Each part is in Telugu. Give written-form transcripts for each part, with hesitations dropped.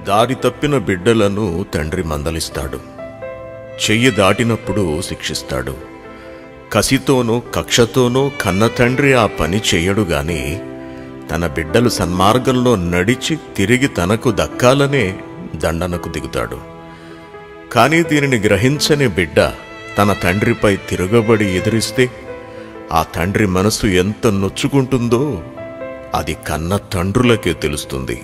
దారి తప్పిన బిడ్డలను తండ్రి మందలిస్తాడు. చెయ్యి దాటినప్పుడు శిక్షిస్తాడు. కసితోనో కక్షతోనో కన్న తండ్రి ఆ పని చెయ్యడు గాని తన బిడ్డలు సన్మార్గంలో నడిచి తిరిగి తనకు దక్కాలనే దండనకు దిగుతాడు. కానీ దీనిని గ్రహించని బిడ్డ తన తండ్రిపై తిరగబడి ఎదిరిస్తే ఆ తండ్రి మనసు ఎంత నొచ్చుకుంటుందో అది కన్న తండ్రులకే తెలుస్తుంది.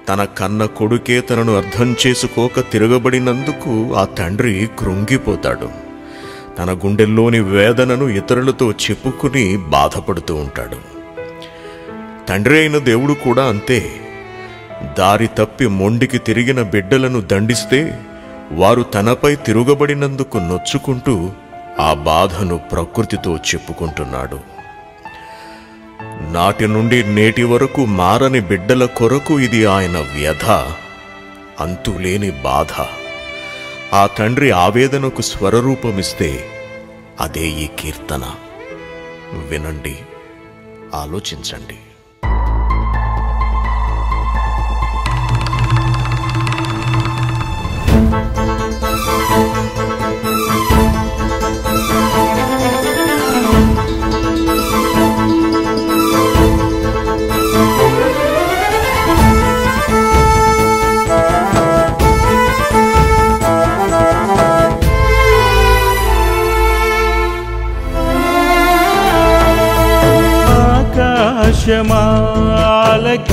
తన కన్న కొడుకే తనను అర్థం చేసుకోక తిరగబడినందుకు ఆ తండ్రి కృంగిపోతాడు. తన గుండెల్లోని వేదనను ఇతరులతో చెప్పుకుని బాధపడుతూ ఉంటాడు. తండ్రి అయిన దేవుడు కూడా అంతే. దారి తప్పి మొండికి తిరిగిన బిడ్డలను దండిస్తే వారు తనపై తిరగబడినందుకు నొచ్చుకుంటూ ఆ బాధను ప్రకృతితో చెప్పుకుంటున్నాడు. నాటి నుండి నేటి వరకు మారని బిడ్డల కొరకు ఇది ఆయన వ్యధ, అంతులేని బాధ. ఆ తండ్రి ఆవేదనకు స్వరరూపమిస్తే అదే ఈ కీర్తన. వినండి, ఆలోచించండి.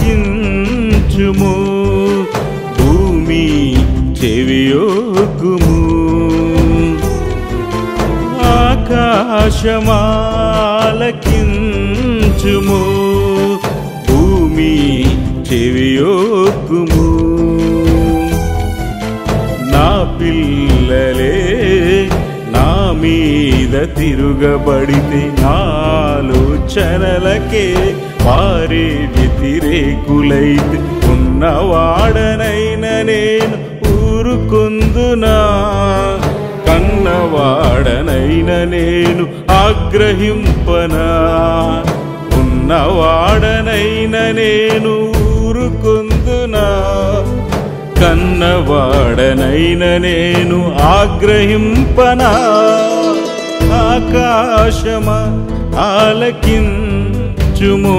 ఆలకించుము, భూమి చెవియొగ్గుము. ఆకాశమాలకించుము, భూమి చెవియొగ్గుము. నా పిల్లలే నా మీద తిరుగబడితే ఆలోచనలకే వారే వ్యతిరేకులైతే ఉన్నవాడనైన నేను ఊరుకొందునా. కన్నవాడనైన నేను ఆగ్రహింపనా. ఉన్నవాడనైన నేను ఊరుకొందునా. కన్నవాడనైన నేను ఆగ్రహింపనా. ఆకాశమా ఆలకించుము,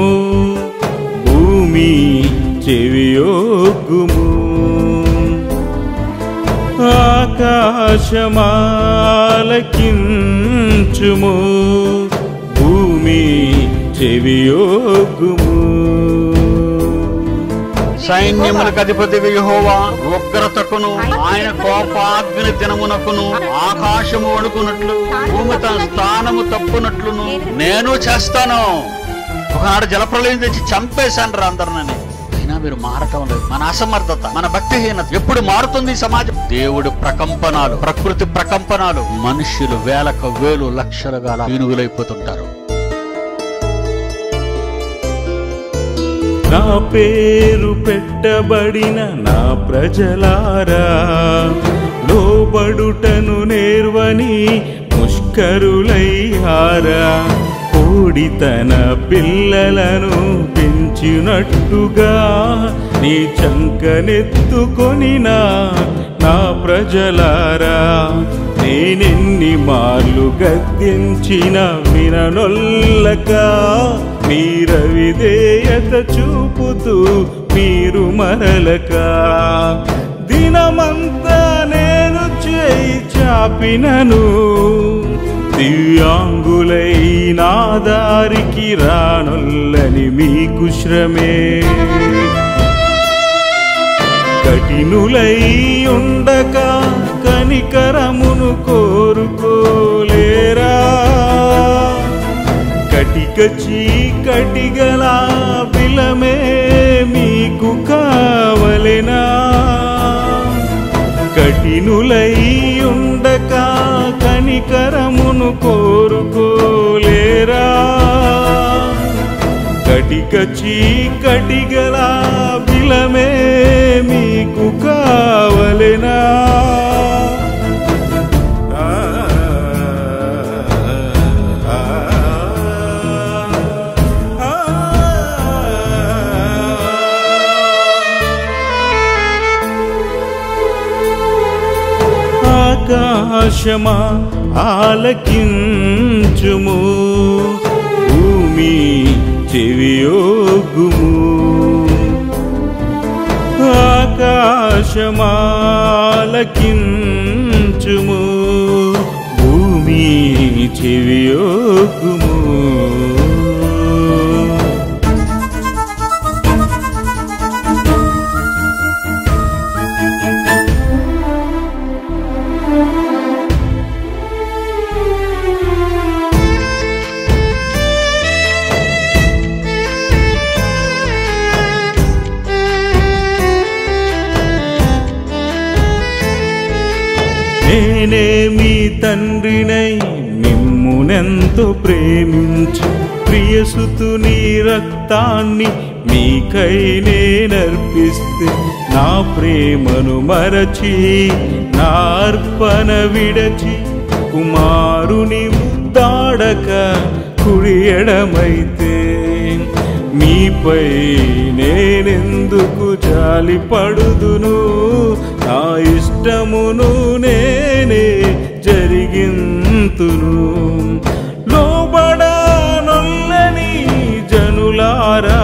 భూమి చెవియొగ్గుము. ఆకాశమా ఆలకించుము, భూమి చెవియొగ్గుము. సైన్యములకు అధిపతిగా యెహోవా ఉగ్రతకును ఆయన కోపాగ్ని దినమునకును ఆకాశము వణుకున్నట్లు భూమి తన స్థానము తప్పునట్లును నేను చేస్తాను. ఒకనాడు జలప్రలయం తెచ్చి చంపేశాను రా అందరినని. అయినా మీరు మారటం లేదు. మన అసమర్థత, మన భక్తిహీనత. ఎప్పుడు మారుతుంది సమాజం? దేవుడు ప్రకంపనాలు, ప్రకృతి ప్రకంపనాలు, మనుష్యులు వేలకు వేలు లక్షలుగా పీనుగులైపోతుంటారు. నా పేరు పెట్టబడిన నా ప్రజలారా, లోబడుటను నేర్వని ముష్కరులయ్యారా. కోడి తన పిల్లలను పెంచినట్టుగా నీ చంకనెత్తుకొనినా నా ప్రజలారా. నేనెన్ని మార్లు గద్దించిన విననొల్లక మీరవిధేయత చూపుతూ మీరు మరలక. దినమంతా నేను చేయి చాపినను దివ్యాంగులై నా దారికి రానొల్లని మీకు శ్రమే. కఠినులై ఉండక కనికరమును కోరుకోలేరా. కటిక చీకటిగల బిలమే మీకు కావలెనా. కఠినులై ఉండక కనికరమును కోరుకోలేరా. కటిక చీకటిగల బిలమే మీకు కావలెనా. ఆకాశమా ఆలకించుము, భూమి చెవియొగ్గుము. ఆకాశమా ఆలకించుము, భూమి చెవియొగ్గుము. నేనే మీ తండ్రినై మిమ్మునెంతో ప్రేమించి ప్రియసుతుని రక్తాన్ని మీకై నేనర్పిస్తే, నా ప్రేమను మరచి నా అర్పణ విడచి కుమారుని ముద్దాడక కుడి ఎడమైతే, మీపై నేనెందుకు జాలి పడుదును? నా ఇష్టమును నేనే జరిగింతును. లోబడనొల్లని జనులారా,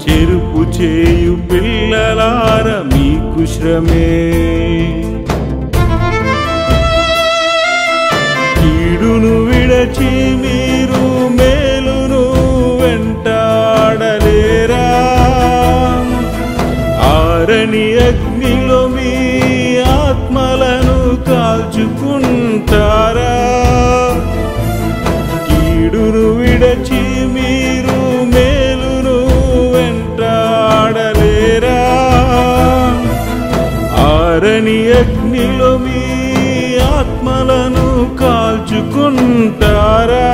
చెరుపు చేయు పిల్లలారా, మీకు శ్రమే. కీడును విడచి మీరు మేలును వెంటాడలేరా? ఆరని అగ్నిలో మీ ఆత్మలను కాల్చుకుంటారా? కీడును విడచి మీరు మేలును వెంటాడలేరా? ఆరని అగ్నిలో మీ ఆత్మలను కాల్చుకుంటారా?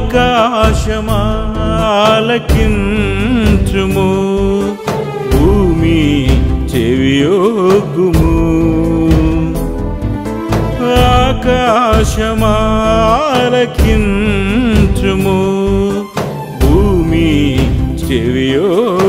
ఆకాశమా ఆలకించుము, భూమి చెవియొగ్గుము. ఆకాశమా ఆలకించుము, భూమి చెవియొగ్గుము.